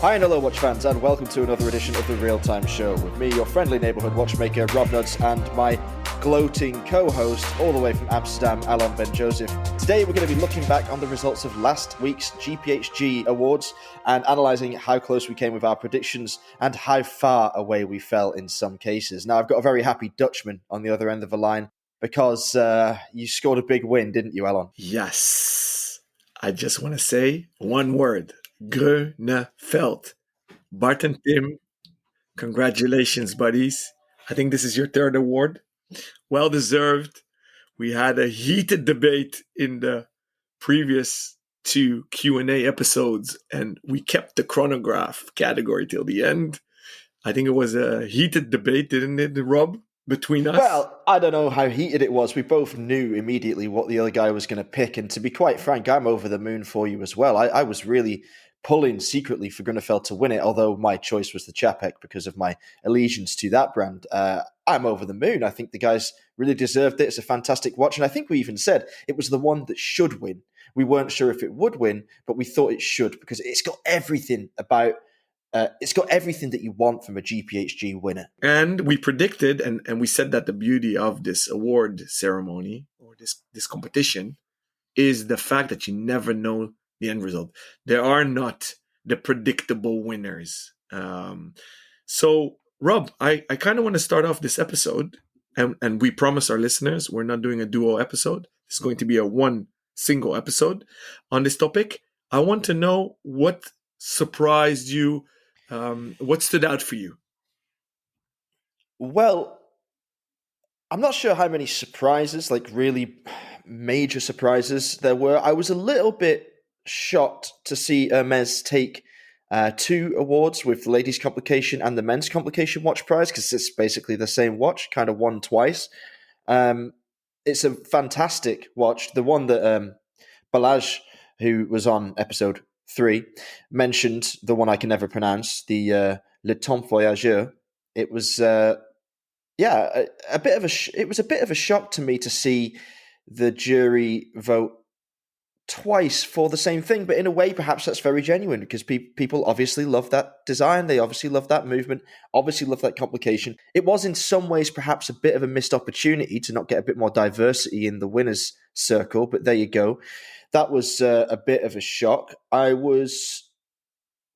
Hi and hello watch fans, and welcome to another edition of the Real Time Show with me, your friendly neighbourhood watchmaker Rob Nuts, and my gloating co-host all the way from Amsterdam, Alon Ben Joseph. Today we're going to be looking back on the results of last week's GPHG awards and analysing how close we came with our predictions and how far away we fell in some cases. Now I've got a very happy Dutchman on the other end of the line because you scored a big win, didn't you, Alon? Yes. I just want to say one word. Groeneveld. Bart and Tim, congratulations, buddies. I think this is your third award. Well deserved. We had a heated debate in the previous two Q&A episodes, and we kept the Chronograph category till the end. I think it was a heated debate, didn't it, Rob, between us? Well, I don't know how heated it was. We both knew immediately what the other guy was going to pick, and to be quite frank, I'm over the moon for you as well. I was really pulling secretly for Groeneveld to win it, although my choice was the Chapek because of my allegiance to that brand. I'm over the moon. I think the guys really deserved it. It's a fantastic watch, and I think we even said it was the one that should win. We weren't sure if it would win, but we thought it should because it's got everything about it's got everything that you want from a GPHG winner. And we predicted, and we said that the beauty of this award ceremony or this competition is the fact that you never know the end result. There are not the predictable winners. So, Rob, I kind of want to start off this episode, and we promise our listeners we're not doing a duo episode. It's going to be a one single episode on this topic. I want to know what surprised you. What stood out for you? Well, I'm not sure how many surprises, like really major surprises there were. I was a little bit shocked to see Hermes take two awards with the ladies' complication and the men's complication watch prize because it's basically the same watch, kind of won twice. It's a fantastic watch. The one that Balazs, who was on episode 3, mentioned, the one I can never pronounce, the Le Temps Voyageur. It was a bit of a shock to me to see the jury vote twice for the same thing, but in a way perhaps that's very genuine because people obviously love that design, they obviously love that movement, obviously love that complication. It was in some ways perhaps a bit of a missed opportunity to not get a bit more diversity in the winners circle, but there you go. That was a bit of a shock. I was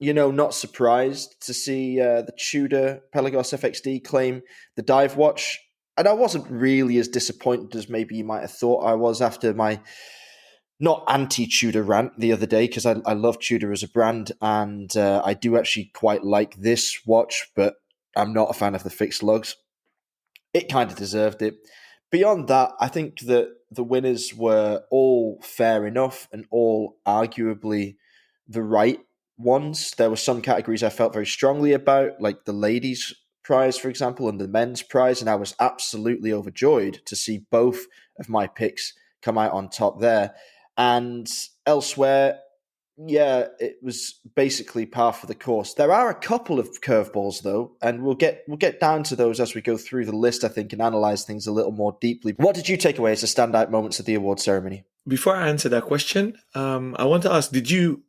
not surprised to see the Tudor Pelagos FXD claim the dive watch, and I wasn't really as disappointed as maybe you might have thought I was after my not anti-Tudor rant the other day, because I love Tudor as a brand, and I do actually quite like this watch, but I'm not a fan of the fixed lugs. It kind of deserved it. Beyond that, I think that the winners were all fair enough and all arguably the right ones. There were some categories I felt very strongly about, like the ladies' prize, for example, and the men's prize, and I was absolutely overjoyed to see both of my picks come out on top there. And elsewhere, yeah, it was basically par for the course. There are a couple of curveballs, though, and we'll get down to those as we go through the list, I think, and analyse things a little more deeply. What did you take away as the standout moments of the award ceremony? Before I answer that question, I want to ask, did you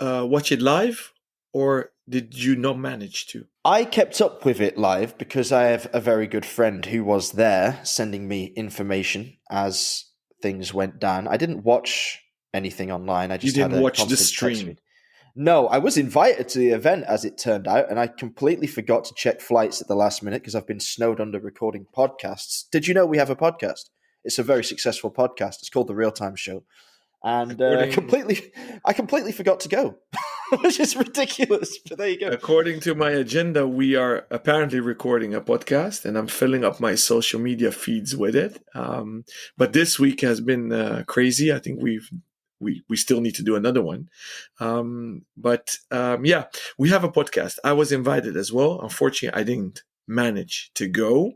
watch it live or did you not manage to? I kept up with it live because I have a very good friend who was there sending me information as things went down. I didn't watch anything online. I just you didn't had a watch the constant text stream. feed. No, I was invited to the event as it turned out, and I completely forgot to check flights at the last minute because I've been snowed under recording podcasts. Did you know we have a podcast? It's a very successful podcast. It's called The Real Time Show. And I completely forgot to go, which is ridiculous, but there you go. According to my agenda, we are apparently recording a podcast, and I'm filling up my social media feeds with it. But this week has been crazy. I think we still need to do another one. But we have a podcast. I was invited as well. Unfortunately, I didn't manage to go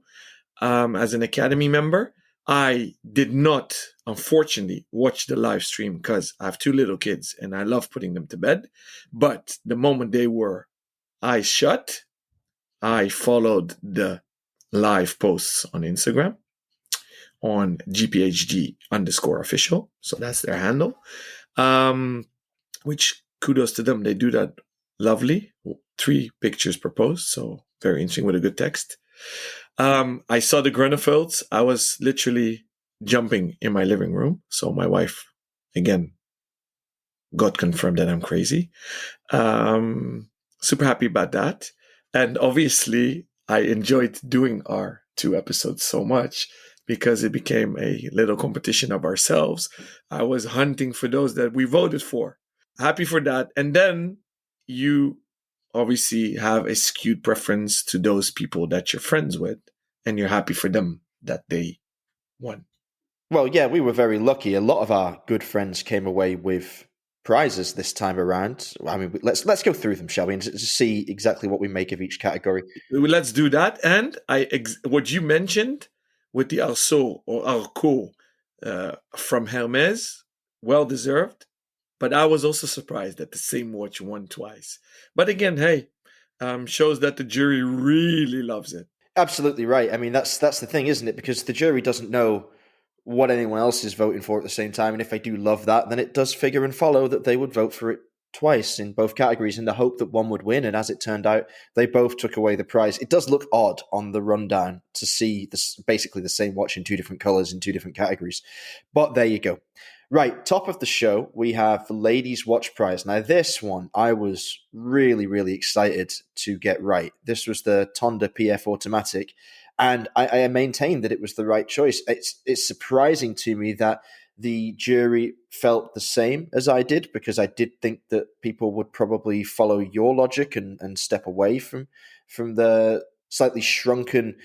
as an Academy member. I did not, unfortunately, watch the live stream because I have 2 little kids and I love putting them to bed. But the moment they were eyes shut, I followed the live posts on Instagram on GPHG_official. So that's their handle. Which kudos to them. They do that lovely. 3 pictures proposed, so very interesting with a good text. I saw the Grunewalds. I was literally jumping in my living room. So my wife, again, got confirmed that I'm crazy. Super happy about that. And obviously, I enjoyed doing our 2 episodes so much because it became a little competition of ourselves. I was hunting for those that we voted for. Happy for that. And then you obviously have a skewed preference to those people that you're friends with, and you're happy for them that they won. Well, yeah, we were very lucky. A lot of our good friends came away with prizes this time around. I mean, let's go through them, shall we, and just see exactly what we make of each category. Let's do that. And what you mentioned with the Arceau or Arco from Hermes, well deserved. But I was also surprised that the same watch won twice. But again, hey, shows that the jury really loves it. Absolutely right. I mean, that's the thing, isn't it? Because the jury doesn't know what anyone else is voting for at the same time, and if they do love that, then it does figure and follow that they would vote for it twice in both categories in the hope that one would win. And as it turned out, they both took away the prize. It does look odd on the rundown to see this, basically the same watch in 2 different colors in 2 different categories. But there you go. Right, top of the show, we have the Ladies' Watch Prize. Now, this one, I was really, really excited to get right. This was the Tonda PF Automatic, and I maintain that it was the right choice. It's surprising to me that the jury felt the same as I did, because I did think that people would probably follow your logic and step away from the slightly shrunken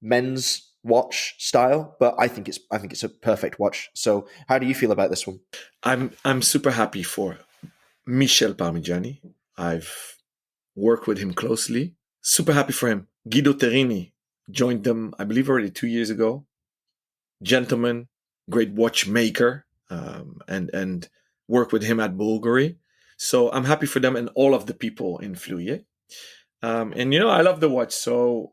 men's watch style. But I think it's a perfect watch. So how do you feel about this one? I'm super happy for Michel Parmigiani. I've worked with him closely. Super happy for him. Guido Terrini joined them, I believe, already 2 years ago. Gentleman, great watchmaker, and work with him at Bulgari. So I'm happy for them and all of the people in Fluye. And I love the watch. So,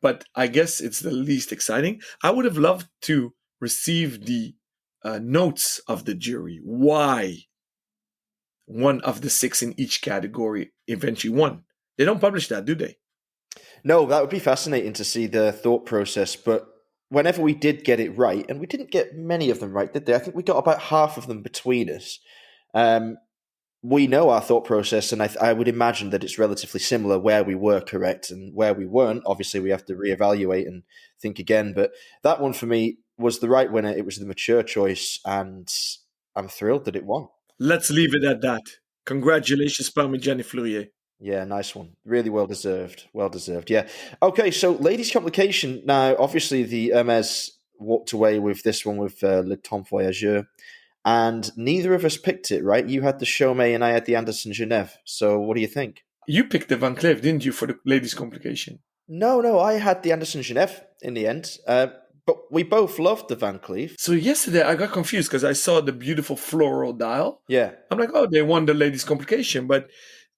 but I guess it's the least exciting. I would have loved to receive the notes of the jury. Why one of the 6 in each category eventually won? They don't publish that, do they? No, that would be fascinating to see the thought process. But whenever we did get it right, and we didn't get many of them right, did they? I think we got about half of them between us. We know our thought process, and I would imagine that it's relatively similar where we were correct and where we weren't. Obviously, we have to reevaluate and think again. But that one for me was the right winner. It was the mature choice, and I'm thrilled that it won. Let's leave it at that. Congratulations, Parmigiani Fluye. Yeah, nice one. Really well deserved. Well deserved. Yeah. Okay, so ladies' complication. Now, obviously, the Hermes walked away with this one with Le Temps Voyageur, and neither of us picked it, right? You had the Chaumet and I had the Anderson Genève. So what do you think? You picked the Van Cleef, didn't you, for the ladies' complication? No, I had the Anderson Genève in the end. But we both loved the Van Cleef. So yesterday I got confused because I saw the beautiful floral dial. Yeah. I'm like, oh, they won the ladies' complication. But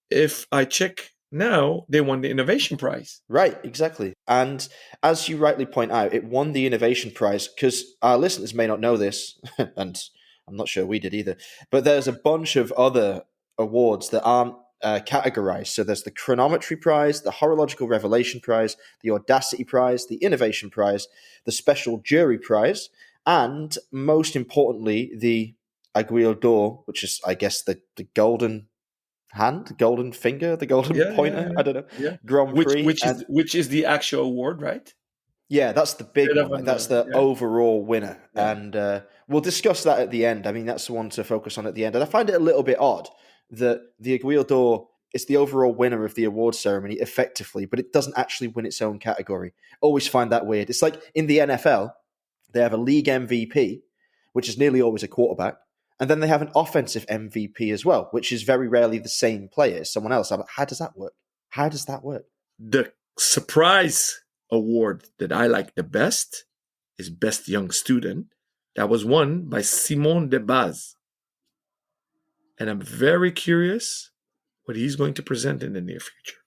if I check now, they won the innovation prize. Right, exactly. And as you rightly point out, it won the innovation prize because our listeners may not know this, and I'm not sure we did either, but there's a bunch of other awards that aren't categorized. So there's the Chronometry Prize, the Horological Revelation Prize, the Audacity Prize, the Innovation Prize, the Special Jury Prize, and most importantly, the Aguille d'Or, which is, I guess, the golden hand, the golden finger, the golden pointer. I don't know. Yeah. Grand Prix, which is the actual award, right? Yeah, that's the big one. Like, that's the overall winner, and we'll discuss that at the end. I mean, that's the one to focus on at the end. And I find it a little bit odd that the Aguille d'Or is the overall winner of the award ceremony, effectively, but it doesn't actually win its own category. Always find that weird. It's like in the NFL, they have a league MVP, which is nearly always a quarterback. And then they have an offensive MVP as well, which is very rarely the same player as someone else. I'm like, how does that work? How does that work? The surprise award that I like the best is Best Young Student. That was won by Simon Debaz. And I'm very curious what he's going to present in the near future.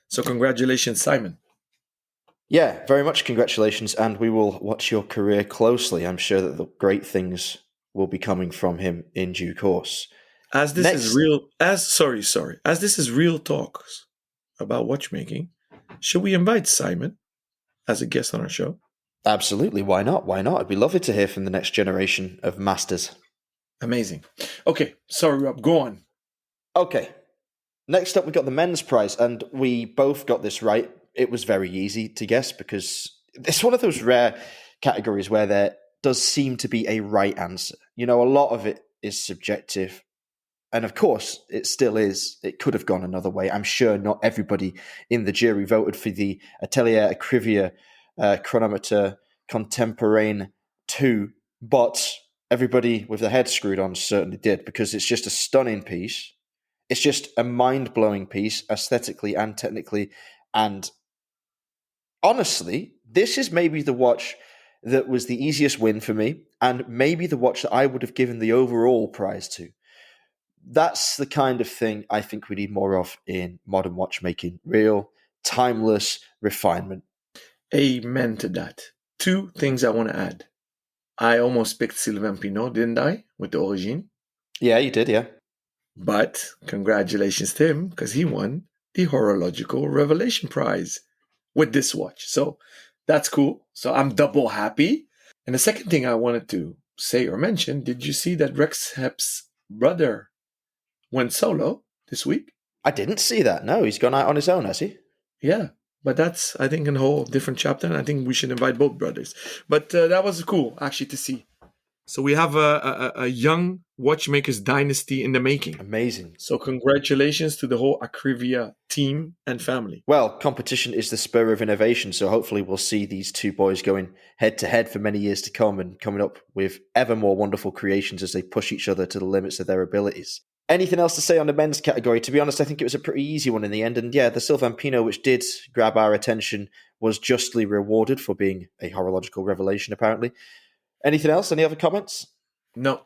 So congratulations, Simon. Yeah, very much congratulations. And we will watch your career closely. I'm sure that the great things will be coming from him in due course. As this is Next, real, as this is real talks about watchmaking, should we invite Simon as a guest on our show? absolutely. Why not? Why not? It'd be lovely to hear from the next generation of masters. Amazing. Okay, sorry, Rob, go on. Okay. Next up, we got the men's prize, and we both got this right. It was very easy to guess because it's one of those rare categories where there does seem to be a right answer. You know, a lot of it is subjective. And of course, it still is. It could have gone another way. I'm sure not everybody in the jury voted for the Atelier Acrivia Chronometer Contemporain 2, but everybody with their head screwed on certainly did, because it's just a stunning piece. It's just a mind-blowing piece, aesthetically and technically. And honestly, this is maybe the watch that was the easiest win for me, and maybe the watch that I would have given the overall prize to. That's the kind of thing I think we need more of in modern watchmaking. Real, timeless refinement. Amen to that. Two things I want to add. I almost picked Sylvain Pinot, didn't I, with the Origine? Yeah, you did, yeah. But congratulations to him, because he won the Horological Revelation Prize with this watch. So that's cool. So I'm double happy. And the second thing I wanted to say or mention, did you see that Rex Hep's brother went solo this week? I didn't see that. No, he's gone out on his own, has he? Yeah, but that's, I think, a whole different chapter, and I think we should invite both brothers. But that was cool, actually, to see. So we have a young watchmakers dynasty in the making. Amazing. So congratulations to the whole Acrivia team and family. Well, competition is the spur of innovation, so hopefully we'll see these two boys going head-to-head for many years to come and coming up with ever more wonderful creations as they push each other to the limits of their abilities. Anything else to say on the men's category? To be honest, I think it was a pretty easy one in the end. And yeah, the Sylvain Pinot, which did grab our attention, was justly rewarded for being a horological revelation, apparently. Anything else? Any other comments? No.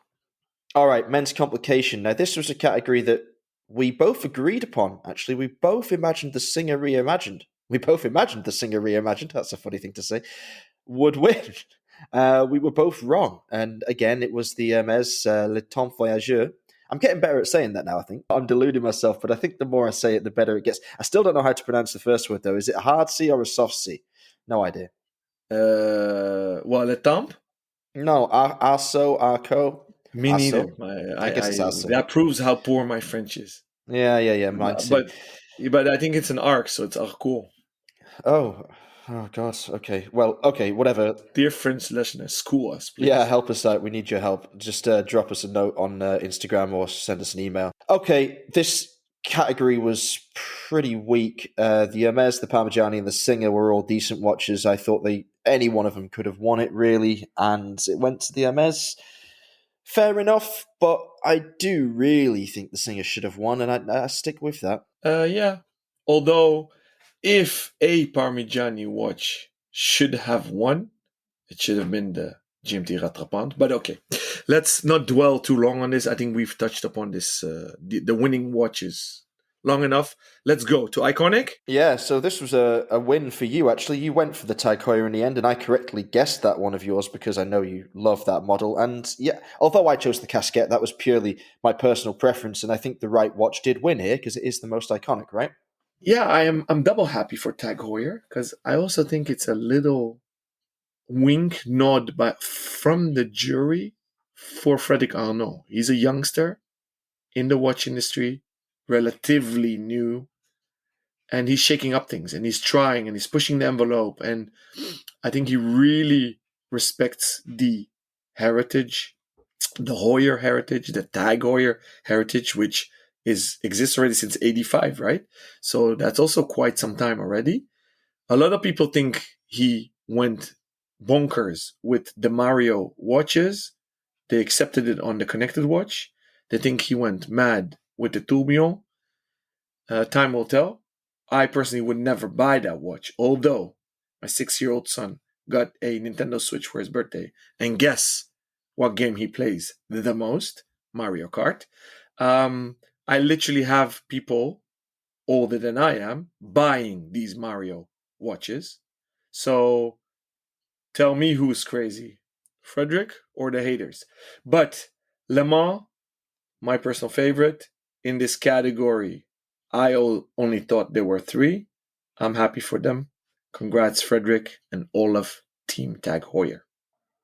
All right, men's complication. Now, this was a category that we both agreed upon, actually. We both imagined the singer reimagined. That's a funny thing to say. Would win. We were both wrong. And again, it was the Hermès Le Temps Voyageur. I'm getting better at saying that now, I think. I'm deluding myself, but I think the more I say it, the better it gets. I still don't know how to pronounce the first word, though. Is it a hard C or a soft C? No idea. Le Temps? No, Arco. Me neither. I guess it's Arco. That proves how poor my French is. Yeah, mine too. But I think it's an arc, so it's Arco. Oh God. Okay. Well, okay, whatever. Dear French listeners, school us, please. Yeah, help us out. We need your help. Just drop us a note on Instagram or send us an email. Okay, this category was pretty weak. The Hermès, the Parmigiani, and the Singer were all decent watches. I thought any one of them could have won it, really, and it went to the Hermès. Fair enough, but I do really think the Singer should have won, and I stick with that. Yeah. Although, if a Parmigiani watch should have won, it should have been the GMT Rattrapante. But okay, let's not dwell too long on this. I think we've touched upon this, the winning watches long enough. Let's go to Iconic. Yeah, so this was a win for you, actually. You went for the Tag Heuer in the end, and I correctly guessed that one of yours because I know you love that model. And yeah, although I chose the Casquette, that was purely my personal preference, and I think the right watch did win here because it is the most iconic, right? Yeah, I'm double happy for Tag Heuer because I also think it's a little wink nod from the jury for Frédéric Arnault. He's a youngster in the watch industry, relatively new, and he's shaking up things, and he's trying, and he's pushing the envelope, and I think he really respects the heritage, the Heuer heritage, the Tag Heuer heritage, which exists already since 85, right? So that's also quite some time already. A lot of people think he went bonkers with the Mario watches. They accepted it on the connected watch. They think he went mad with the Tourbillon. Time will tell. I personally would never buy that watch, although my 6-year-old son got a Nintendo Switch for his birthday. And guess what game he plays the most? Mario Kart. I literally have people older than I am buying these Mario watches. So tell me who's crazy, Frederick or the haters. But Le Mans my personal favorite. In this category, I only thought there were three. I'm happy for them. Congrats, Frederick and Olaf, Team Tag Heuer.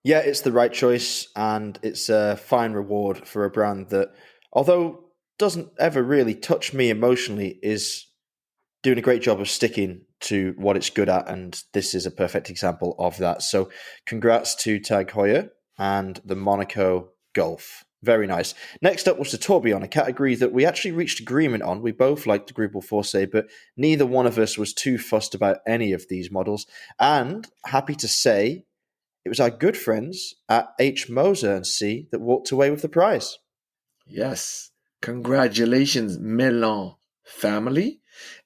Yeah, it's the right choice, and it's a fine reward for a brand that, although doesn't ever really touch me emotionally, is doing a great job of sticking to what it's good at, and this is a perfect example of that. So congrats to Tag Heuer and the Monaco Golf. Very nice. Next up was the Tourbillon, a category that we actually reached agreement on. We both liked the Grubel Force, but neither one of us was too fussed about any of these models. And happy to say, it was our good friends at H. Moser and C that walked away with the prize. Yes. Congratulations, Melan family.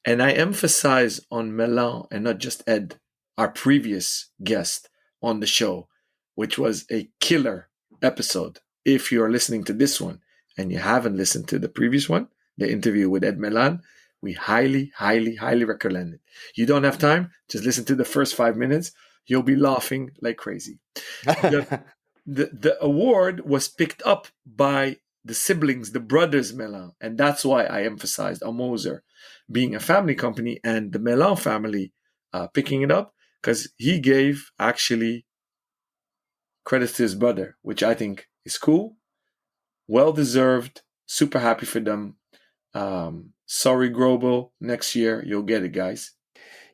And I emphasize on Melan and not just Ed, our previous guest on the show, which was a killer episode. If you're listening to this one and you haven't listened to the previous one, the interview with Ed Melan, we highly, highly, highly recommend it. You don't have time, just listen to the first 5 minutes. You'll be laughing like crazy. The award was picked up by the siblings, the brothers Melan, and that's why I emphasized on Moser being a family company and the Melan family picking it up, because he gave actually credit to his brother, which I think is cool, well deserved, super happy for them. Sorry, Grobel, next year you'll get it, guys.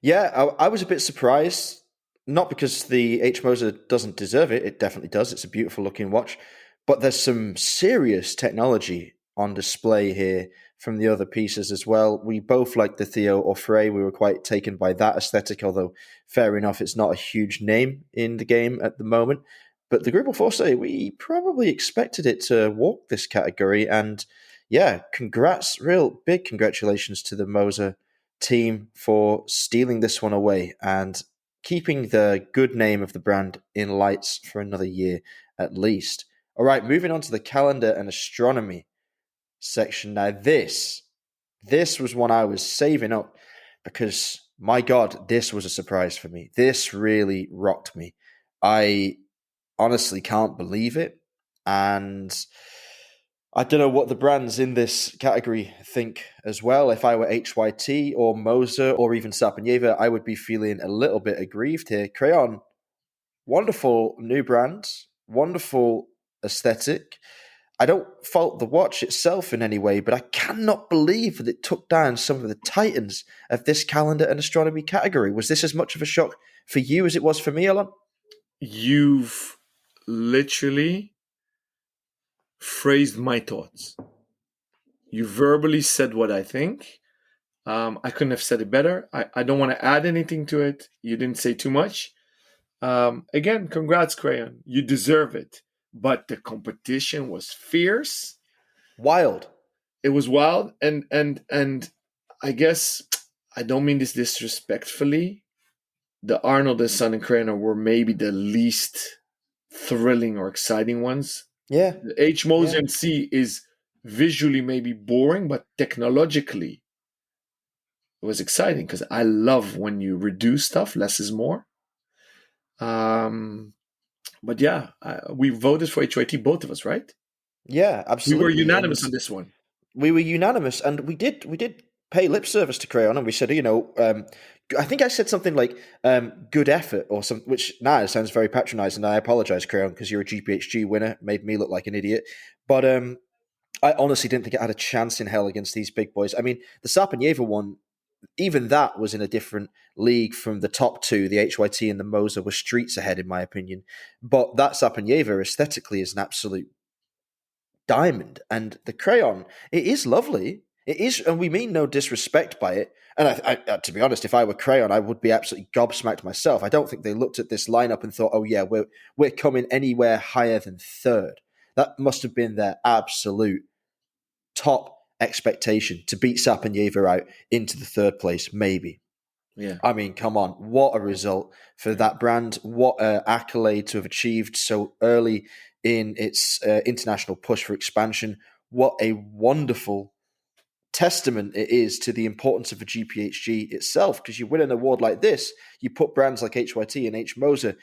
Yeah, I was a bit surprised, not because the H. Moser doesn't deserve it, it definitely does, it's a beautiful looking watch, but there's some serious technology on display here from the other pieces as well. We both liked the Theo Orfray, we were quite taken by that aesthetic, although fair enough, it's not a huge name in the game at the moment. But the Grubel Force, we probably expected it to walk this category, and yeah, congrats, real big congratulations to the Moser team for stealing this one away and keeping the good name of the brand in lights for another year at least. All right, moving on to the calendar and astronomy section. Now, this was one I was saving up because, my God, this was a surprise for me. This really rocked me. I honestly can't believe it. And I don't know what the brands in this category think as well. If I were HYT or Moser or even Saponyeva, I would be feeling a little bit aggrieved here. Crayon, wonderful new brand, wonderful aesthetic. I don't fault the watch itself in any way, but I cannot believe that it took down some of the titans of this calendar and astronomy category. Was this as much of a shock for you as it was for me, Alon? You've literally phrased my thoughts. You verbally said what I think. I couldn't have said it better. I don't want to add anything to it. You didn't say too much. Again, congrats, Crayon. You deserve it. But the competition was fierce. Wild. It was wild, and I guess I don't mean this disrespectfully. The Arnold and Son and Crayon were maybe the least thrilling or exciting ones. Yeah. The H. Moser and C is visually maybe boring, but technologically it was exciting because I love when you reduce stuff. Less is more. But yeah, we voted for HYT, both of us, right? Yeah, absolutely. We were unanimous on this one. We were unanimous, and we did pay lip service to Crayon, and we said, I think I said something like good effort or something, which now sounds very patronizing. And I apologize, Crayon, because you're a GPHG winner, made me look like an idiot. But I honestly didn't think it had a chance in hell against these big boys. I mean, the Saponyeva one, even that was in a different league from the top two. The HYT and the Moser were streets ahead, in my opinion. But that Saponyeva aesthetically is an absolute diamond, and the Crayon, it is lovely. It is, and we mean no disrespect by it. And I, to be honest, if I were Crayon, I would be absolutely gobsmacked myself. I don't think they looked at this lineup and thought, "Oh yeah, we're coming anywhere higher than third." That must have been their absolute top expectation, to beat Saponyeva out into the third place, maybe. Yeah. I mean, come on, what a result for that brand! What an accolade to have achieved so early in its international push for expansion. What a wonderful testament it is to the importance of a GPHG itself, because you win an award like this, you put brands like HYT and H. Moser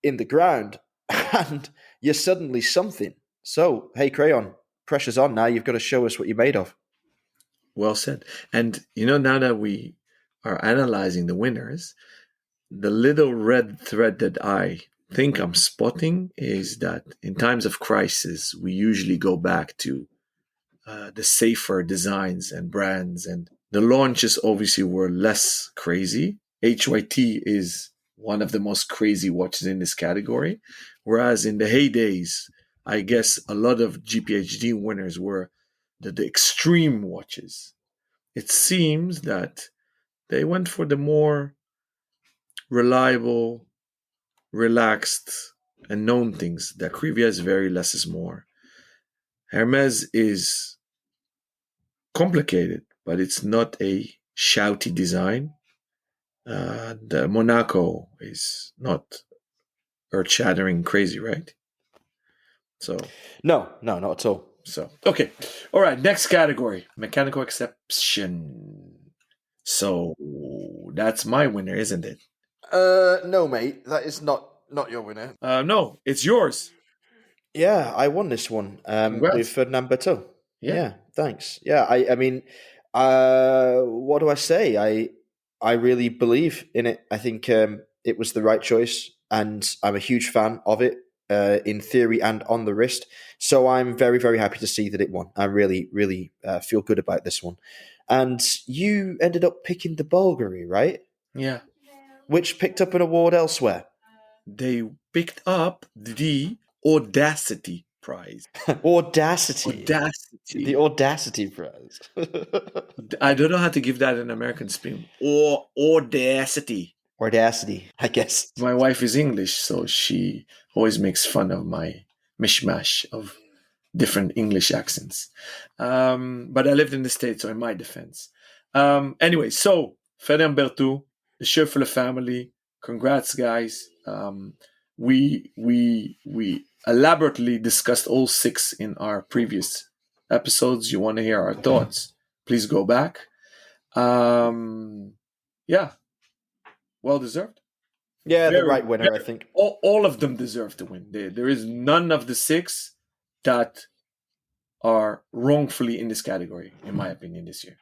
in the ground, and you're suddenly something. So, hey, Crayon, pressure's on now. You've got to show us what you're made of. Well said. And now that we are analyzing the winners, the little red thread that I think I'm spotting is that in times of crisis, we usually go back to the safer designs and brands, and the launches obviously were less crazy. HYT is one of the most crazy watches in this category, whereas in the heydays, I guess a lot of GPHG winners were the extreme watches. It seems that they went for the more reliable, relaxed, and known things. That Krivia is very less is more. Hermes is complicated, but it's not a shouty design. The Monaco is not earth-shattering crazy, right? So No, not at all. So okay, all right. Next category: mechanical exception. So that's my winner, isn't it? No, mate, that is not your winner. No, it's yours. Yeah, I won this one with Ferdinand Berthaud. Yeah, thanks. Yeah, I mean, what do I say? I really believe in it. I think it was the right choice, and I'm a huge fan of it in theory and on the wrist. So I'm very, very happy to see that it won. I really, really feel good about this one. And you ended up picking the Bulgari, right? Yeah. Which picked up an award elsewhere. They picked up the Audacity Prize. Audacity. The Audacity Prize. I don't know how to give that an American spin. Or Audacity. Audacity, I guess. My wife is English, so she always makes fun of my mishmash of different English accents. But I lived in the States, so in my defense. Anyway, so Ferdinand Berthaud, the Scheffler family, congrats, guys. We elaborately discussed all 6 in our previous episodes. You want to hear our thoughts, please go back. Yeah, well deserved. Yeah, the right winner, I think. All of them deserve to win. There is none of the 6 that are wrongfully in this category, in my opinion, this year.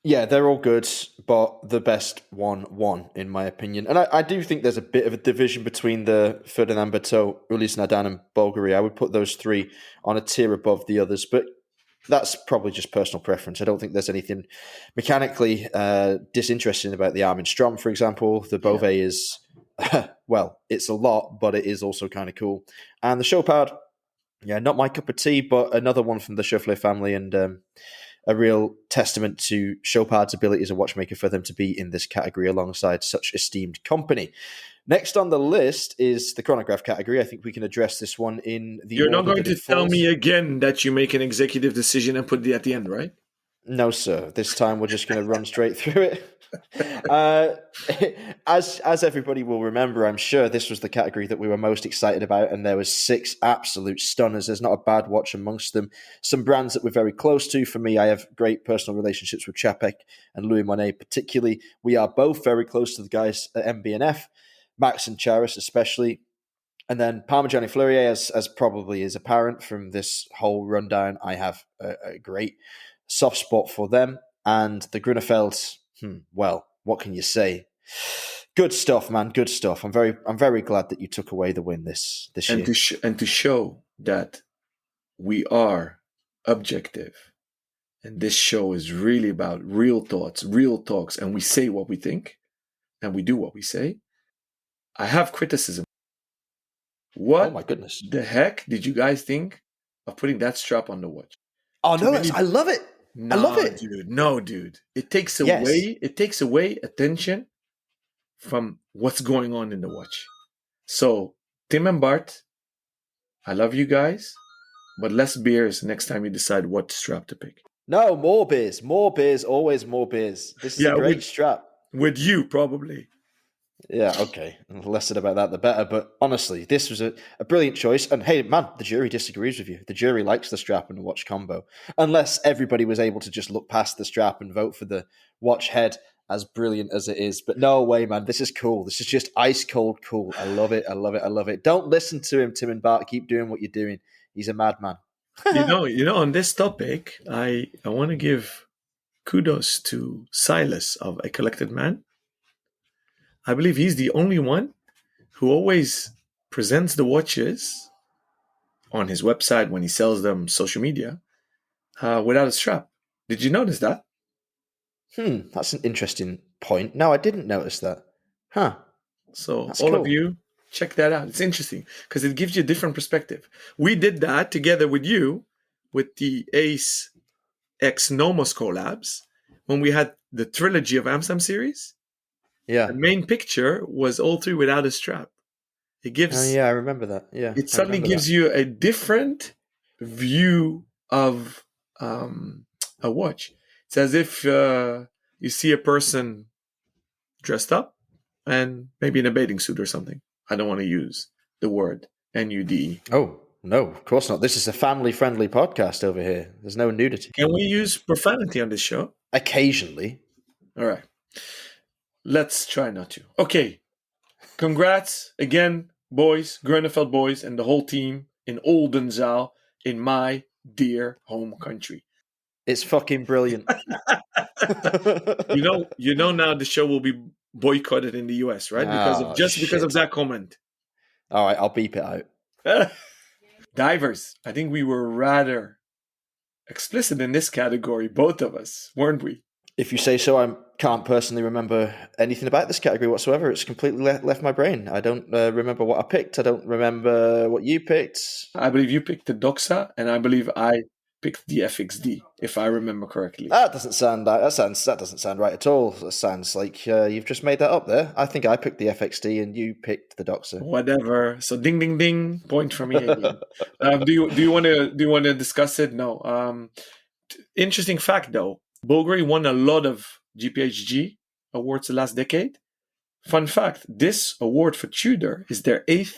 Yeah, they're all good, but the best one won, in my opinion. And I do think there's a bit of a division between the Ferdinand Berthaud, Ulysse Nardin, and Bulgari. I would put those 3 on a tier above the others, but that's probably just personal preference. I don't think there's anything mechanically disinteresting about the Armin Strom, for example. The Beauvais is, well, it's a lot, but it is also kind of cool. And the Chopard, yeah, not my cup of tea, but another one from the Scheffler family, and a real testament to Chopard's ability as a watchmaker for them to be in this category alongside such esteemed company. Next on the list is the Chronograph category. I think we can address this one in the You're not going to tell me again that you make an executive decision and put it at the end, right? No, sir. This time we're just going to run straight through it. As everybody will remember, I'm sure this was the category that we were most excited about, and there was 6 absolute stunners. There's not a bad watch amongst them. Some brands that we're very close to. For me, I have great personal relationships with Chapek and Louis Monet particularly. We are both very close to the guys at MB&F, Max and Charis especially. And then Parmigiani Fleurier, as probably is apparent from this whole rundown, I have a great soft spot for them. And the Grunefelds, well, what can you say? Good stuff, man. Good stuff. I'm very glad that you took away the win this year. And to show that we are objective, and this show is really about real thoughts, real talks, and we say what we think, and we do what we say. I have criticism. What? Oh my goodness! The heck did you guys think of putting that strap on the watch? Oh no, I love it. No, I love it, dude. No, dude. It takes away. It takes away attention from what's going on in the watch. So, Tim and Bart, I love you guys, but less beers next time you decide what strap to pick. No, more beers, always more beers. This is a great strap. With you, probably. Yeah, okay. The less said about that, the better. But honestly, this was a brilliant choice. And hey, man, the jury disagrees with you. The jury likes the strap and the watch combo. Unless everybody was able to just look past the strap and vote for the watch head, as brilliant as it is. But no way, man. This is cool. This is just ice cold cool. I love it. I love it. I love it. Don't listen to him, Tim and Bart. Keep doing what you're doing. He's a madman. On this topic, I want to give kudos to Silas of A Collected Man. I believe he's the only one who always presents the watches on his website when he sells them social media without a strap. Did you notice that? That's an interesting point. No, I didn't notice that. Huh. So That's all cool. of you, check that out. It's interesting because it gives you a different perspective. We did that together with you with the Ace X Nomos collabs when we had the trilogy of Amsterdam series. Yeah. The main picture was all three without a strap. It gives. Yeah, I remember that. Yeah, It suddenly gives you a different view of a watch. It's as if you see a person dressed up and maybe in a bathing suit or something. I don't want to use the word NUDE. Oh, no, of course not. This is a family-friendly podcast over here. There's no nudity. Can we use profanity on this show? Occasionally. All right. Let's try not to. Okay. Congrats again, boys, Groeneveld boys, and the whole team in Oldenzaal in my dear home country. It's fucking brilliant. You know now the show will be boycotted in the US, right? Because of that comment. All right, I'll beep it out. Divers, I think we were rather explicit in this category, both of us, weren't we? If you say so, I can't personally remember anything about this category whatsoever. It's completely left my brain. I don't remember what I picked. I don't remember what you picked. I believe you picked the Doxa, and I believe I picked the FXD, if I remember correctly. That doesn't sound right at all. That sounds like you've just made that up there. I think I picked the FXD and you picked the Doxa. Whatever. So ding ding ding, point for me again. Do you want to discuss it? No. Interesting fact though, Bulgari won a lot of GPHG awards the last decade. Fun fact: this award for Tudor is their 8th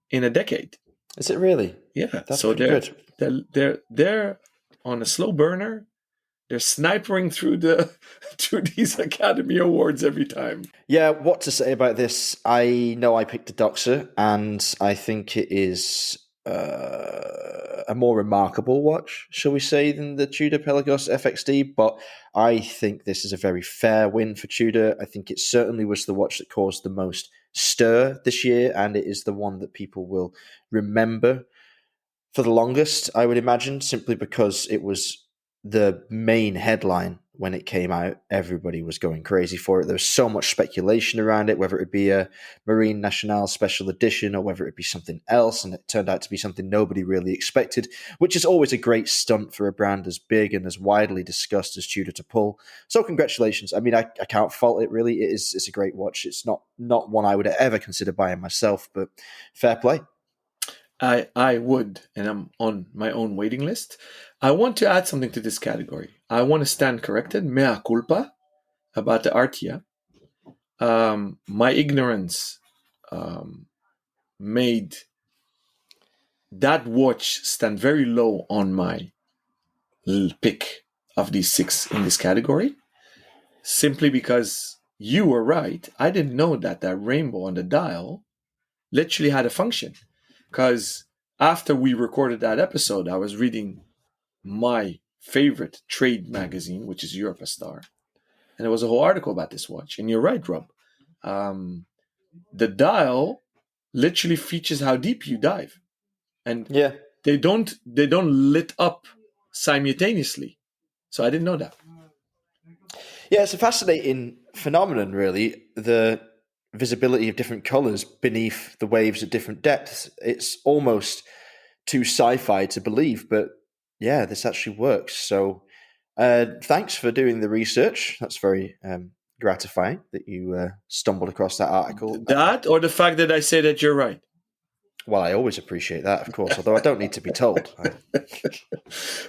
in a decade. Is it really? Yeah. That's so good. They're on a slow burner. They're snipering through these Academy Awards every time. Yeah, what to say about this? I know I picked the Doxa, and I think it is a more remarkable watch, shall we say, than the Tudor Pelagos FXD, but I think this is a very fair win for Tudor. I think it certainly was the watch that caused the most stir this year, and it is the one that people will remember for the longest, I would imagine, simply because it was the main headline when it came out. Everybody was going crazy for it. There was so much speculation around it, whether it be a Marine Nationale special edition or whether it be something else, and it turned out to be something nobody really expected, which is always a great stunt for a brand as big and as widely discussed as Tudor to pull. So congratulations. I mean, I can't fault it, really. It's a great watch. It's not one I would ever consider buying myself, but fair play. I would, and I'm on my own waiting list. I want to add something to this category. I want to stand corrected, mea culpa, about the Artia. My ignorance made that watch stand very low on my pick of these 6 in this category, simply because you were right. I didn't know that rainbow on the dial literally had a function. Because after we recorded that episode, I was reading my favorite trade magazine, which is Europastar, and there was a whole article about this watch. And you're right, Rob. The dial literally features how deep you dive, and they don't lit up simultaneously. So I didn't know that. Yeah, it's a fascinating phenomenon, really. The visibility of different colors beneath the waves at different depths. It's almost too sci-fi to believe, but yeah, this actually works. So thanks for doing the research. That's very gratifying that you stumbled across that article. That, or the fact that I say that you're right? Well, I always appreciate that, of course, although I don't need to be told.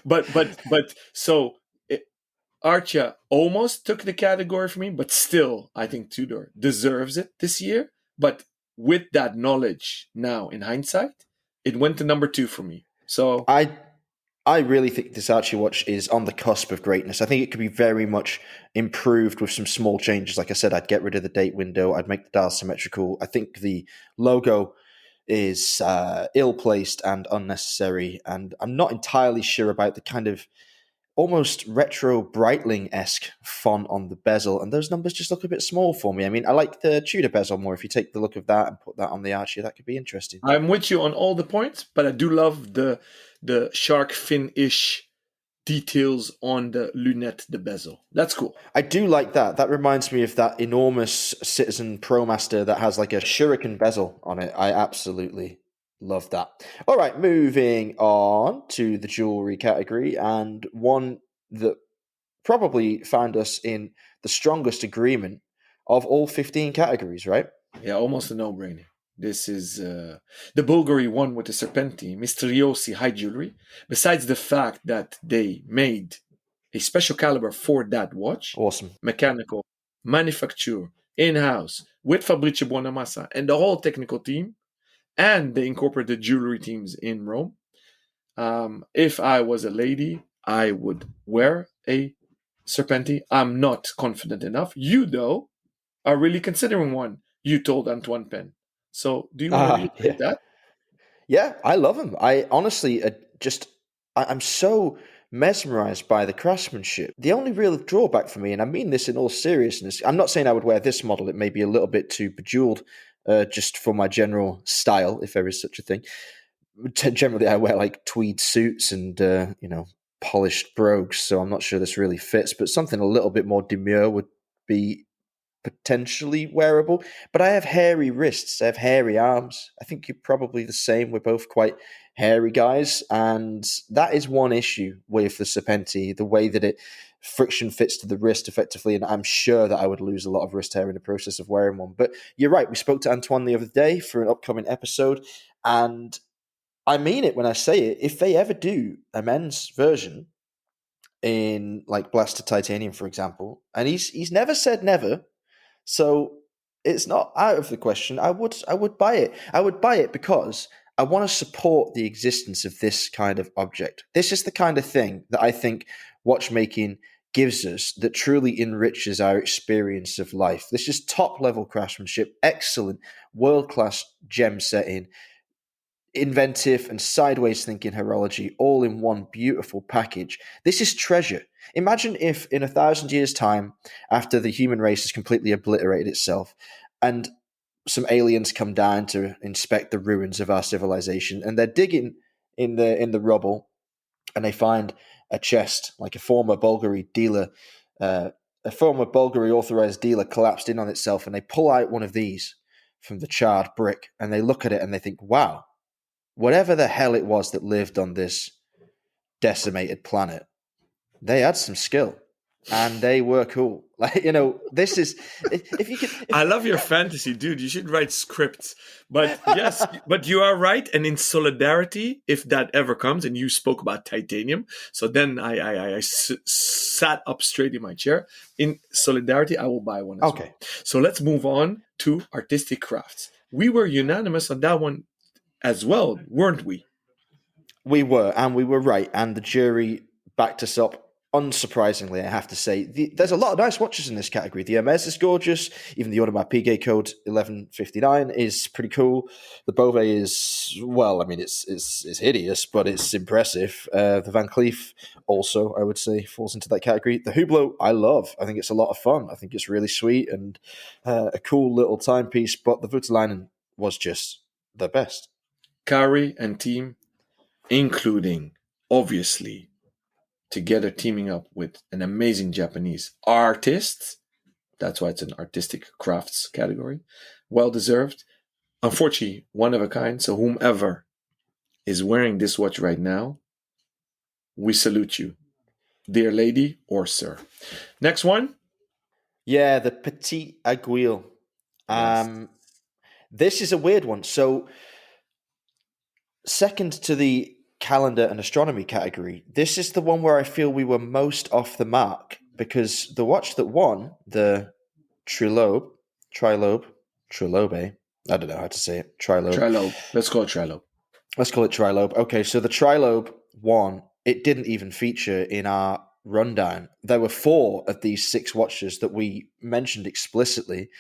But so Artia almost took the category for me, but still, I think Tudor deserves it this year. But with that knowledge now, in hindsight, it went to number 2 for me. So I really think this Archie watch is on the cusp of greatness. I think it could be very much improved with some small changes. Like I said, I'd get rid of the date window. I'd make the dial symmetrical. I think the logo is ill-placed and unnecessary. And I'm not entirely sure about the kind of almost retro Breitling-esque font on the bezel, and those numbers just look a bit small for me. I mean, I like the Tudor bezel more. If you take the look of that and put that on the Archie, that could be interesting. I'm with you on all the points, but I do love the shark fin-ish details on the lunette, the bezel. That's cool. I do like that. That reminds me of that enormous Citizen ProMaster that has like a shuriken bezel on it. I absolutely love that. All right, moving on to the jewelry category, and one that probably found us in the strongest agreement of all 15 categories, right? Yeah, almost a no-brainer. This is the Bulgari one with the Serpenti, Misteriosi high jewelry. Besides the fact that they made a special caliber for that watch, Awesome. mechanical, manufacture, in-house, with Fabrizio Buonamassa and the whole technical team, and they incorporated jewelry teams in Rome. If I was a lady, I would wear a Serpenti. I'm not confident enough. You, though, are really considering one, you told Antoine Pen. So do you want to reiterate that? Yeah, I love them. I honestly I'm so mesmerized by the craftsmanship. The only real drawback for me, and I mean this in all seriousness, I'm not saying I would wear this model. It may be a little bit too bejeweled just for my general style, if there is such a thing. Generally, I wear like tweed suits and, polished brogues, so I'm not sure this really fits, but something a little bit more demure would be potentially wearable. But I have hairy wrists, I have hairy arms. I think you're probably the same. We're both quite hairy guys, and that is one issue with the Serpenti, the way that it friction fits to the wrist effectively, and I'm sure that I would lose a lot of wrist hair in the process of wearing one. But you're right, we spoke to Antoine the other day for an upcoming episode, and I mean it when I say it. If they ever do a men's version in like Blaster Titanium, for example, and he's never said never, so it's not out of the question. I would buy it. I would buy it because I want to support the existence of this kind of object. This is the kind of thing that I think watchmaking gives us that truly enriches our experience of life. This is top level craftsmanship, excellent, world class gem setting, inventive and sideways thinking horology all in one beautiful package. This is treasure. Imagine if in 1,000 years' time, after the human race has completely obliterated itself, and some aliens come down to inspect the ruins of our civilization, and they're digging in the rubble, and they find a chest, like a former Bulgari dealer, a former Bulgari authorized dealer collapsed in on itself, and they pull out one of these from the charred brick, and they look at it and they think, wow, whatever the hell it was that lived on this decimated planet, they had some skill and they were cool. Like, this is, if you could. I love your fantasy, dude. You should write scripts. But yes, but you are right. And in solidarity, if that ever comes, and you spoke about titanium, so then I sat up straight in my chair. In solidarity, I will buy one as well. So let's move on to artistic crafts. We were unanimous on that one as well, weren't we? We were, and we were right. And the jury backed us up, unsurprisingly, I have to say. There's a lot of nice watches in this category. The Hermes is gorgeous. Even the Audemars Piguet code 1159 is pretty cool. The Beauvais is, well, I mean, it's hideous, but it's impressive. The Van Cleef also, I would say, falls into that category. The Hublot, I love. I think it's a lot of fun. I think it's really sweet and a cool little timepiece, but the Voutilainen was just the best. Kari and team, including, obviously, together teaming up with an amazing Japanese artist. That's why it's an artistic crafts category. Well deserved. Unfortunately, one of a kind. So whomever is wearing this watch right now, we salute you, dear lady or sir. Next one. Yeah, the Petite Aguille. Yes. This is a weird one. So, second to the calendar and astronomy category, this is the one where I feel we were most off the mark, because the watch that won, the Trilobe, I don't know how to say it, Trilobe. Let's call it Trilobe. Let's call it Trilobe. Okay, so the Trilobe won. It didn't even feature in our rundown. There were 4 of these 6 watches that we mentioned explicitly.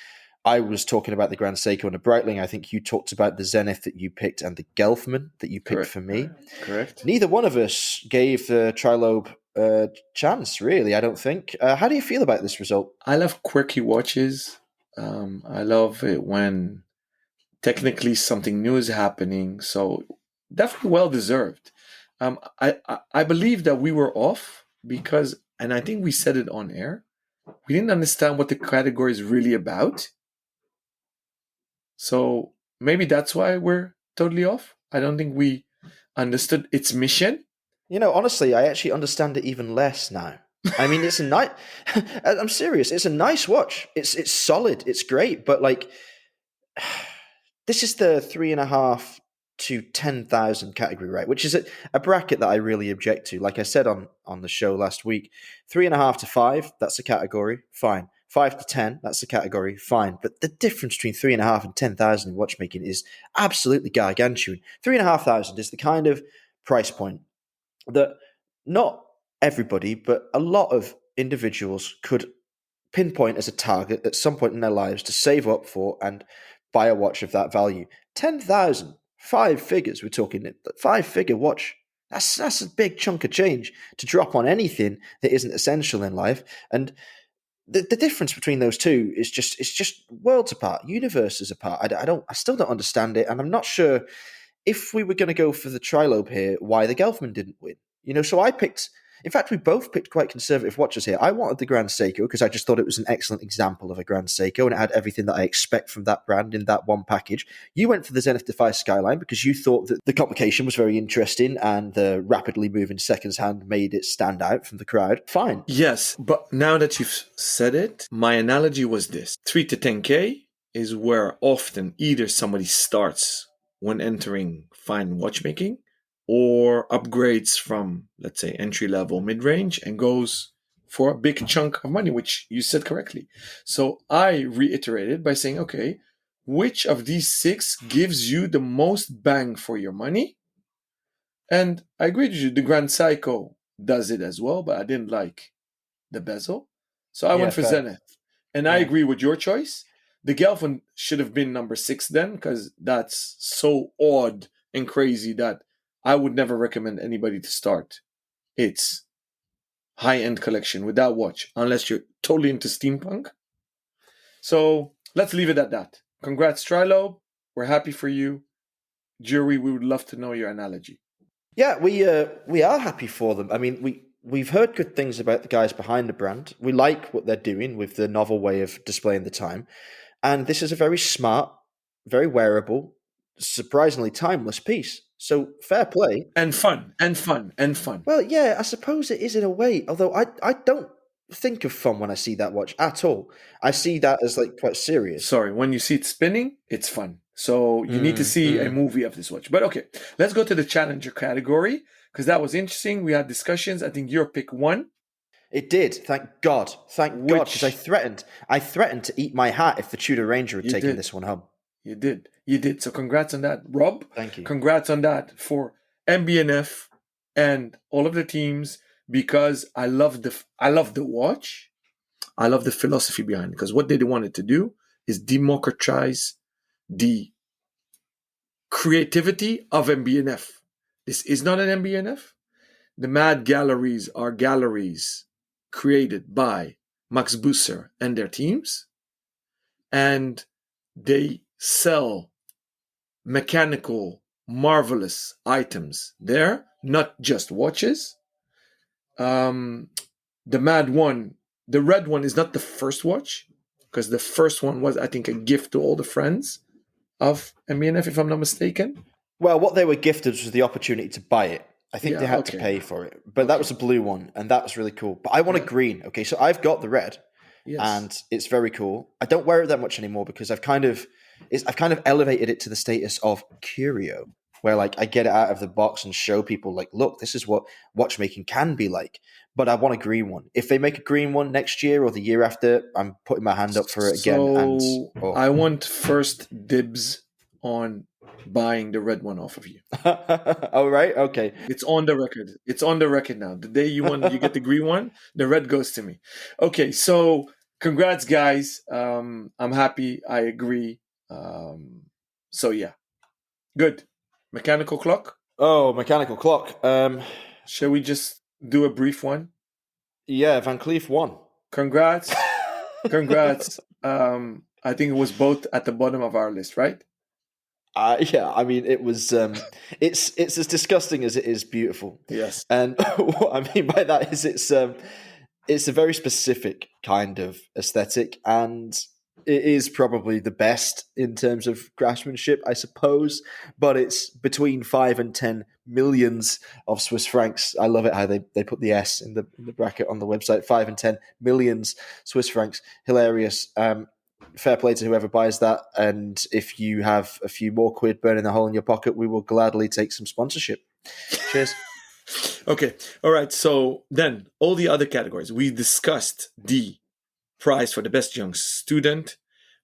I was talking about the Grand Seiko and the Breitling. I think you talked about the Zenith that you picked and the Gelfman that you picked Correct. for me. Correct. Neither one of us gave the Trilobe a chance, really, I don't think. How do you feel about this result? I love quirky watches. I love it when technically something new is happening. So definitely well deserved. I believe that we were off because, and I think we said it on air, we didn't understand what the category is really about. So maybe that's why we're totally off. I don't think we understood its mission. Honestly, I actually understand it even less now. I mean, it's a nice. I'm serious. It's a nice watch. It's solid. It's great. But like, this is the 3.5 to 10,000 category, right? Which is a bracket that I really object to. Like I said on the show last week, 3.5 to 5, that's a category, fine. 5 to 10, that's a category, fine. But the difference between 3.5 and 10,000 in watchmaking is absolutely gargantuan. 3,500 is the kind of price point that not everybody, but a lot of individuals could pinpoint as a target at some point in their lives to save up for and buy a watch of that value. 10,000, 5 figures, we're talking 5-figure watch. That's a big chunk of change to drop on anything that isn't essential in life. And the difference between those two is just worlds apart, universes apart. I still don't understand it, and I'm not sure if we were going to go for the Trilobe here, why the Gelfman didn't win. So I picked. In fact, we both picked quite conservative watches here. I wanted the Grand Seiko because I just thought it was an excellent example of a Grand Seiko and it had everything that I expect from that brand in that one package. You went for the Zenith Defy Skyline because you thought that the Complication was very interesting and the rapidly moving seconds hand made it stand out from the crowd. Fine. Yes, but now that you've said it, my analogy was this. 3 to 10K is where often either somebody starts when entering fine watchmaking or upgrades from, let's say, entry-level mid-range and goes for a big chunk of money, which you said correctly. So I reiterated by saying, okay, which of these 6 gives you the most bang for your money? And I agree with you, the Grand Seiko does it as well, but I didn't like the bezel. So I went for fair. Zenith. And I agree with your choice. The Gelfand should have been number 6 then, because that's so odd and crazy that I would never recommend anybody to start its high-end collection with that watch, unless you're totally into steampunk. So let's leave it at that. Congrats, Trilobe. We're happy for you. Jury, we would love to know your analogy. Yeah, we are happy for them. I mean, we've heard good things about the guys behind the brand. We like what they're doing with the novel way of displaying the time. And this is a very smart, very wearable, surprisingly timeless piece. So fair play. And fun. Well, yeah, I suppose it is in a way. Although I don't think of fun when I see that watch at all. I see that as like quite serious. Sorry, when you see it spinning, it's fun. So you need to see a movie of this watch. But okay, let's go to the Challenger category because that was interesting. We had discussions. I think your pick won. It did. Thank God. Thank God, because I threatened to eat my hat if the Tudor Ranger had taken this one home. You did. So congrats on that, Rob. Thank you. Congrats on that for MB&F and all of the teams because I love the watch. I love the philosophy behind it because what they wanted to do is democratize the creativity of MB&F. This is not an MB&F. The Mad Galleries are galleries created by Max Busser and their teams, and they sell mechanical, marvelous items there, not just watches. The Mad one, the red one is not the first watch, because the first one was, I think, a gift to all the friends of MB&F, if I'm not mistaken. Well, what they were gifted was the opportunity to buy it. I think they had to pay for it. But that was a blue one, and that was really cool. But I want a green. Okay, so I've got the red, and it's very cool. I don't wear it that much anymore because I've kind of elevated it to the status of curio, where like I get it out of the box and show people like, look, this is what watchmaking can be like. But I want a green one. If they make a green one next year or the year after, I'm putting my hand up for it again. I want first dibs on buying the red one off of you. Oh, right? Okay. It's on the record. It's on the record now. The day you get the green one, the red goes to me. Okay, so Congrats, guys. I'm happy. I agree. So yeah, good. Mechanical clock. Oh, mechanical clock. Shall we just do a brief one? Yeah, Van Cleef won. Congrats. Congrats. I think it was both at the bottom of our list, right? Yeah, I mean, it was. It's as disgusting as it is beautiful. Yes. And what I mean by that is it's a very specific kind of aesthetic, and it is probably the best in terms of craftsmanship, I suppose. But it's between 5 and 10 millions of Swiss francs. I love it how they put the S in the bracket on the website. 5 and 10 millions Swiss francs. Hilarious. Fair play to whoever buys that. And if you have a few more quid burning a hole in your pocket, we will gladly take some sponsorship. Cheers. Okay. All right. So then all the other categories, we discussed the prize for the best young student.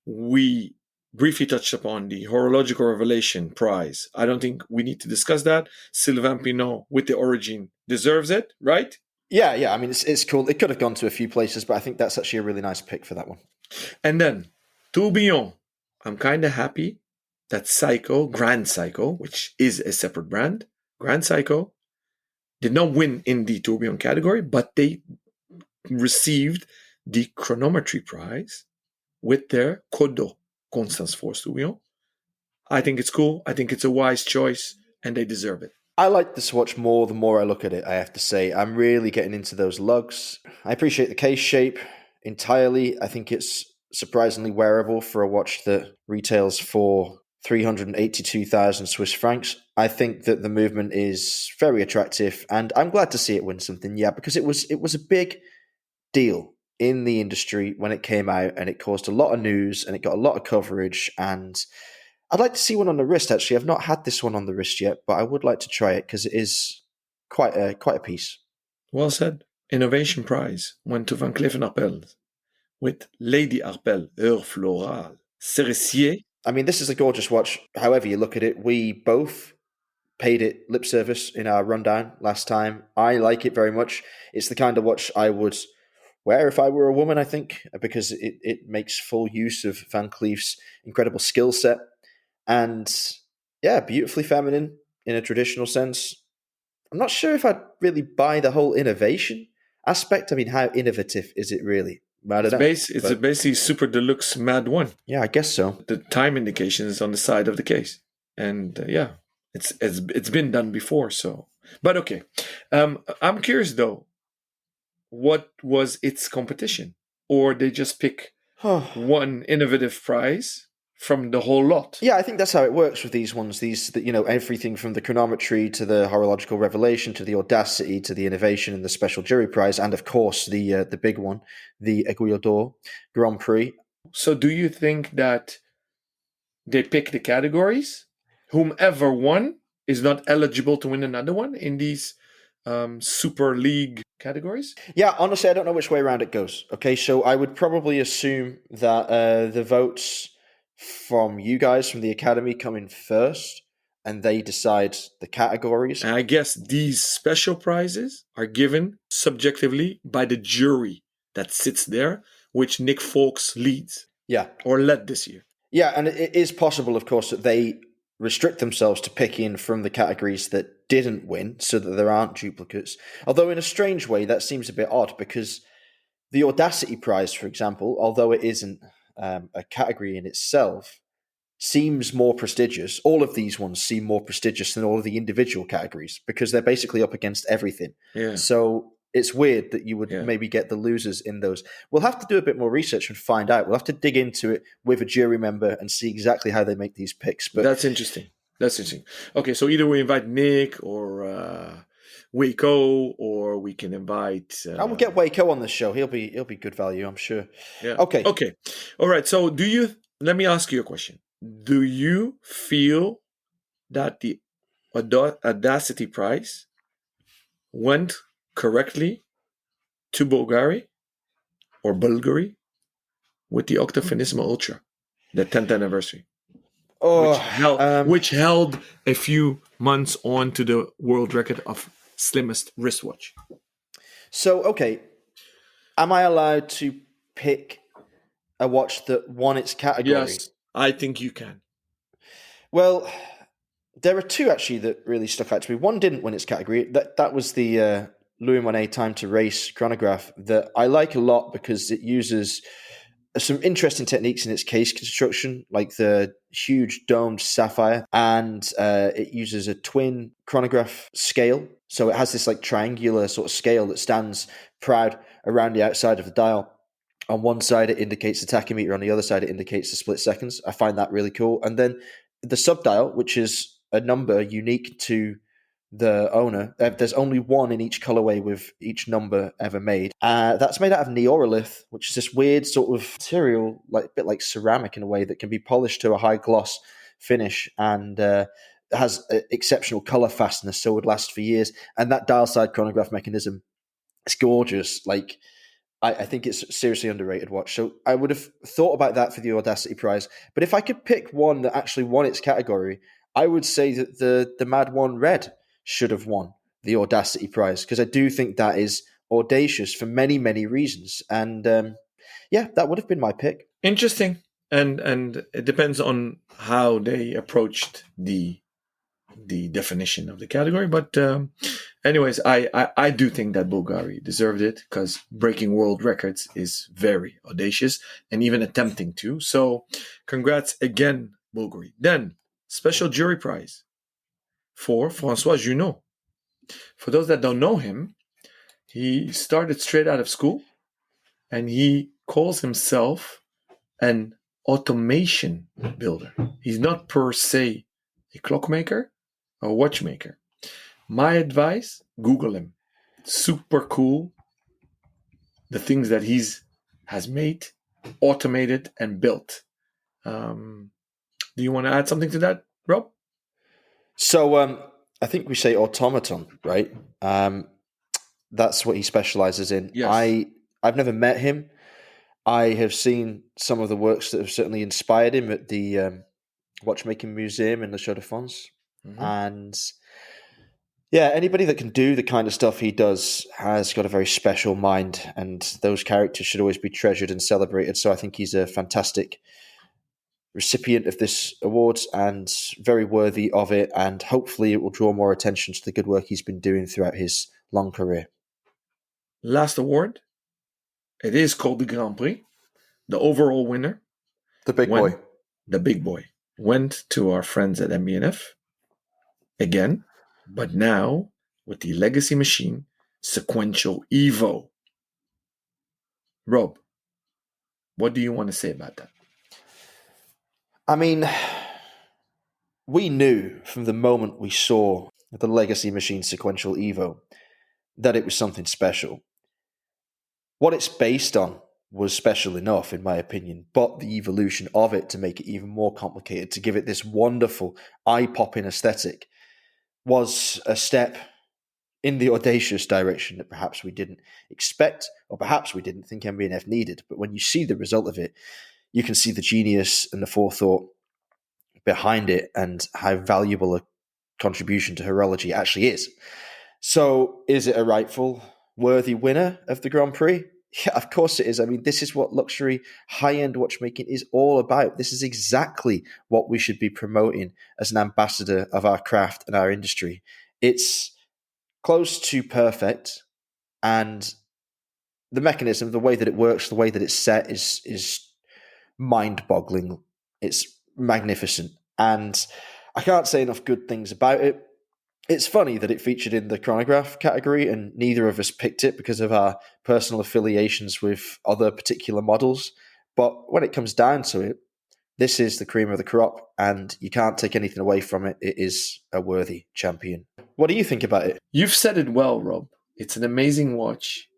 We briefly touched upon the horological revelation prize. I don't think we need to discuss that. Sylvain Pinot with the origin deserves it, right? Yeah. I mean, it's cool. It could have gone to a few places, but I think that's actually a really nice pick for that one. And then Tourbillon. I'm kind of happy that Grand Psycho, which is a separate brand, Grand Psycho, did not win in the Tourbillon category, but they received the chronometry prize with their Codo Constance Force Tourbillon. I think it's cool. I think it's a wise choice, and they deserve it. I like this watch more the more I look at it, I have to say. I'm really getting into those lugs. I appreciate the case shape entirely. I think it's surprisingly wearable for a watch that retails for 382,000 Swiss francs. I think that the movement is very attractive, and I'm glad to see it win something, because it was a big deal in the industry when it came out, and it caused a lot of news, and it got a lot of coverage, and I'd like to see one on the wrist, actually. I've not had this one on the wrist yet, but I would like to try it because it is quite a piece. Well said. Innovation Prize went to Van Cleef & Arpels with Lady Arpels Heure Florale Cerisier. I mean, this is a gorgeous watch. However you look at it, we both paid it lip service in our rundown last time. I like it very much. It's the kind of watch I would wear if I were a woman, I think, because it makes full use of Van Cleef's incredible skill set. And yeah, beautifully feminine in a traditional sense. I'm not sure if I'd really buy the whole innovation aspect. I mean, how innovative is it really? It's basically super deluxe Mad 1. Yeah, I guess so. The time indication is on the side of the case. And it's been done before. So, but okay. I'm curious though, what was its competition? Or they just pick one innovative prize from the whole lot? Yeah, I think that's how it works with these ones. Everything from the chronometry to the horological revelation to the audacity to the innovation and the special jury prize, and of course the big one, the Aguille d'Or Grand Prix. So, do you think that they pick the categories? Whomever won is not eligible to win another one in these Super League categories? Yeah, honestly, I don't know which way around it goes. Okay, so I would probably assume that the votes from you guys from the Academy come in first, and they decide the categories. And I guess these special prizes are given subjectively by the jury that sits there, which Nick Fawkes leads. Yeah. Or led this year. Yeah, and it is possible, of course, that they restrict themselves to picking from the categories that didn't win so that there aren't duplicates. Although in a strange way, that seems a bit odd because the Audacity Prize, for example, although it isn't a category in itself, seems more prestigious. All of these ones seem more prestigious than all of the individual categories because they're basically up against everything. Yeah. So it's weird that you would maybe get the losers in those. We'll have to do a bit more research and find out. We'll have to dig into it with a jury member and see exactly how they make these picks. But that's interesting. Okay, so either we invite Nick or Waco, or we can invite. I will get Waco on the show. He'll be good value, I'm sure. Yeah. Okay. All right. So let me ask you a question. Do you feel that the Audacity Prize went correctly to Bulgari with the Octafinissimo Ultra, the 10th anniversary? Which held a few months on to the world record of slimmest wristwatch. So, okay, am I allowed to pick a watch that won its category? Yes, I think you can. Well, there are two actually that really stuck out to me. One didn't win its category. That was the Louis Monet Time to Race chronograph that I like a lot because it uses some interesting techniques in its case construction, like the huge domed sapphire, and it uses a twin chronograph scale. So it has this like triangular sort of scale that stands proud around the outside of the dial. On one side, it indicates the tachymeter. On the other side, it indicates the split seconds. I find that really cool. And then the subdial, which is a number unique to the owner. There's only one in each colorway with each number ever made. That's made out of neorolith, which is this weird sort of material, like a bit like ceramic in a way, that can be polished to a high gloss finish and has exceptional color fastness, so it would last for years. And that dial side chronograph mechanism, it's gorgeous. Like, I think it's a seriously underrated watch. So I would have thought about that for the Audacity Prize. But if I could pick one that actually won its category, I would say that the Mad One Red should have won the Audacity Prize, because I do think that is audacious for many, many reasons. And yeah, that would have been my pick. Interesting. And it depends on how they approached the definition of the category. But anyways, I do think that Bulgari deserved it, because breaking world records is very audacious and even attempting to. So congrats again, Bulgari. Then, special jury prize for François Junot. For those that don't know him, he started straight out of school and he calls himself an automation builder. He's not per se a clockmaker or a watchmaker. My advice, Google him. Super cool. The things that has made, automated, and built. Do you want to add something to that, Rob? So I think we say automaton, right? That's what he specializes in. Yes. I've never met him. I have seen some of the works that have certainly inspired him at the Watchmaking Museum in the Chaux de France. Mm-hmm. And yeah, anybody that can do the kind of stuff he does has got a very special mind, and those characters should always be treasured and celebrated. So I think he's a fantastic recipient of this award and very worthy of it, and hopefully it will draw more attention to the good work he's been doing throughout his long career. Last award, it is called the Grand Prix. The overall winner, the big boy went to our friends at MB&F again, but now with the Legacy Machine Sequential Evo. Rob, what do you want to say about that? I mean, we knew from the moment we saw the Legacy Machine Sequential Evo that it was something special. What it's based on was special enough, in my opinion, but the evolution of it to make it even more complicated, to give it this wonderful eye-popping aesthetic, was a step in the audacious direction that perhaps we didn't expect, or perhaps we didn't think MB&F needed. But when you see the result of it, you can see the genius and the forethought behind it and how valuable a contribution to horology it actually is. So is it a rightful, worthy winner of the Grand Prix? Yeah, of course it is. I mean, this is what luxury, high-end watchmaking is all about. This is exactly what we should be promoting as an ambassador of our craft and our industry. It's close to perfect, and the mechanism, the way that it works, the way that it's set is mind-boggling. It's magnificent, and I can't say enough good things about it. It's funny that it featured in the Chronograph category, and neither of us picked it because of our personal affiliations with other particular models. But when it comes down to it, this is the cream of the crop, and you can't take anything away from it. It is a worthy champion. What do you think about it? You've said it well, Rob. It's an amazing watch.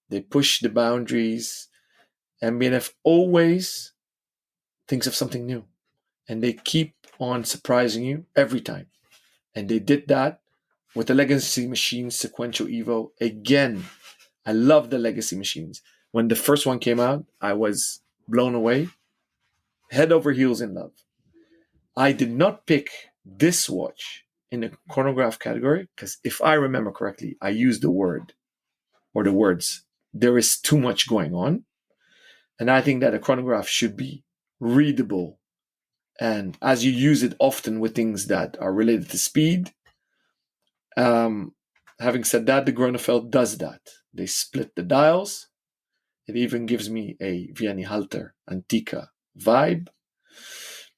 They push the boundaries. MB&F always thinks of something new, and they keep on surprising you every time. And they did that with the Legacy Machine Sequential Evo. Again, I love the Legacy Machines. When the first one came out, I was blown away, head over heels in love. I did not pick this watch in the chronograph category because if I remember correctly, I used the word or the words, there is too much going on. And I think that a chronograph should be readable. And as you use it often with things that are related to speed, having said that, the Gronefeld does that. They split the dials. It even gives me a Vianney Halter Antica vibe.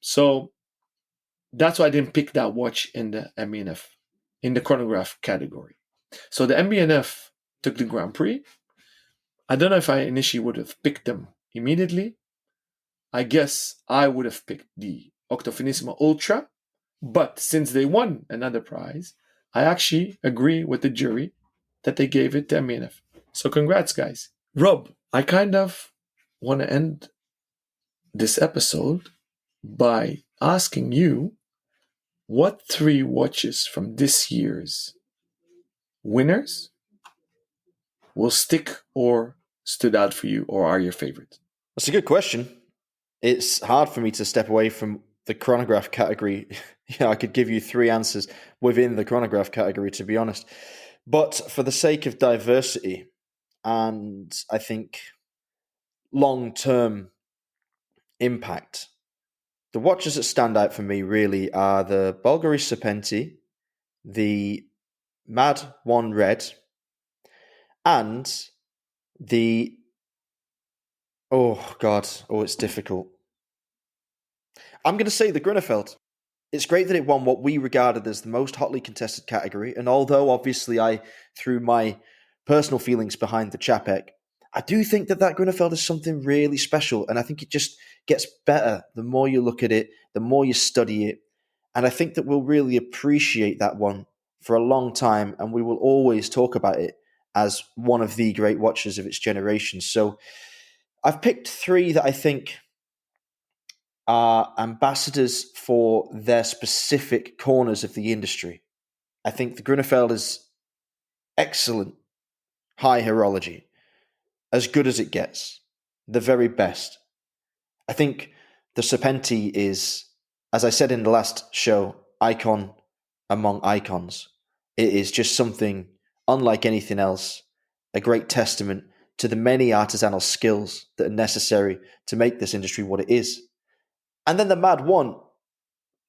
So that's why I didn't pick that watch in the MB&F, in the chronograph category. So the MB&F took the Grand Prix. I don't know if I initially would have picked them immediately. I guess I would have picked the Octofinissima Ultra, but since they won another prize, I actually agree with the jury that they gave it to MB&F. So congrats, guys. Rob, I kind of want to end this episode by asking you what 3 watches from this year's winners will stick or stood out for you or are your favorite? That's a good question. It's hard for me to step away from the chronograph category. I could give you 3 answers within the chronograph category, to be honest. But for the sake of diversity, and I think long-term impact, the watches that stand out for me really are the Bulgari Serpenti, the Mad 1 Red, and the... it's difficult. I'm going to say the Grunefeld. It's great that it won what we regarded as the most hotly contested category, and although obviously I threw my personal feelings behind the Chapek, I do think that Grunefeld is something really special, and I think it just gets better the more you look at it, the more you study it, and I think that we'll really appreciate that one for a long time, and we will always talk about it as one of the great watches of its generation. So I've picked 3 that I think are ambassadors for their specific corners of the industry. I think the Grunefeld is excellent high horology, as good as it gets, the very best. I think the Serpenti is, as I said in the last show, icon among icons. It is just something unlike anything else, a great testament to the many artisanal skills that are necessary to make this industry what it is. And then the Mad 1,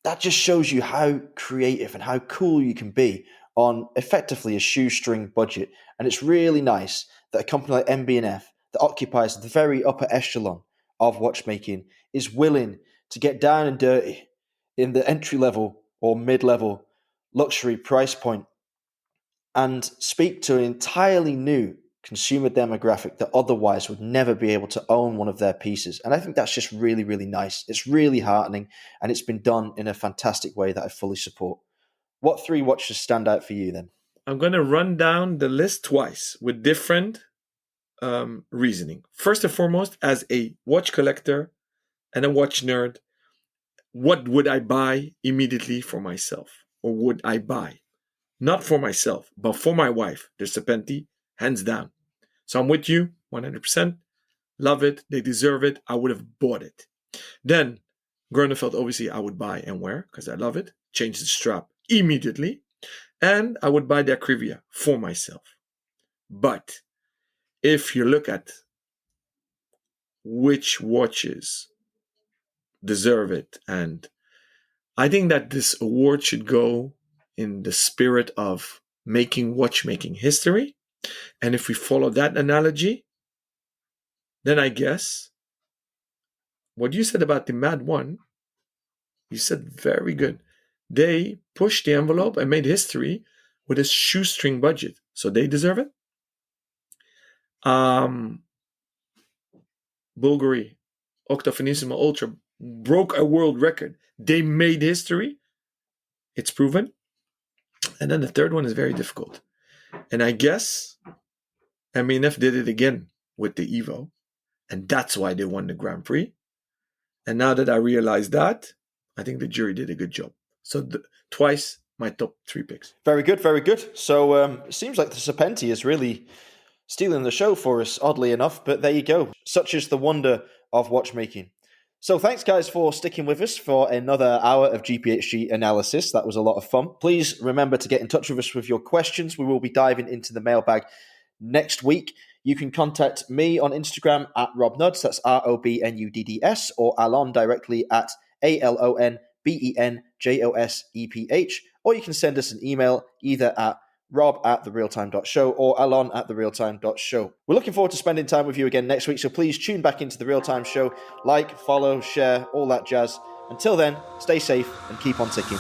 that just shows you how creative and how cool you can be on effectively a shoestring budget. And it's really nice that a company like MB&F that occupies the very upper echelon of watchmaking is willing to get down and dirty in the entry-level or mid-level luxury price point and speak to an entirely new consumer demographic that otherwise would never be able to own one of their pieces. And I think that's just really, really nice. It's really heartening, and it's been done in a fantastic way that I fully support. What 3 watches stand out for you then? I'm going to run down the list twice with different reasoning. First and foremost, as a watch collector and a watch nerd, what would I buy immediately for myself? Or would I buy? Not for myself, but for my wife, the Serpenti, hands down. So I'm with you, 100%. Love it. They deserve it. I would have bought it. Then, Grunefeld, obviously, I would buy and wear because I love it. Change the strap immediately. And I would buy the Acrivia for myself. But if you look at which watches deserve it, and I think that this award should go in the spirit of making watchmaking history. And if we follow that analogy, then I guess what you said about the Mad 1, you said very good. They pushed the envelope and made history with a shoestring budget. So they deserve it. Bulgari, Octofinissima Ultra broke a world record. They made history. It's proven. And then the third one is very difficult. And I guess MB&F did it again with the Evo. And that's why they won the Grand Prix. And now that I realize that, I think the jury did a good job. So twice my top 3 picks. Very good, very good. So it seems like the Serpenti is really stealing the show for us, oddly enough. But there you go. Such is the wonder of watchmaking. So thanks, guys, for sticking with us for another hour of GPHG analysis. That was a lot of fun. Please remember to get in touch with us with your questions. We will be diving into the mailbag next week, you can contact me on Instagram at RobNuds, that's ROBNUDDS, or Alon directly at ALONBENJOSEPH, or you can send us an email either at rob@therealtime.show or alon@therealtime.show. We're looking forward to spending time with you again next week, so please tune back into The Real Time Show. Like, follow, share, all that jazz. Until then, stay safe and keep on ticking.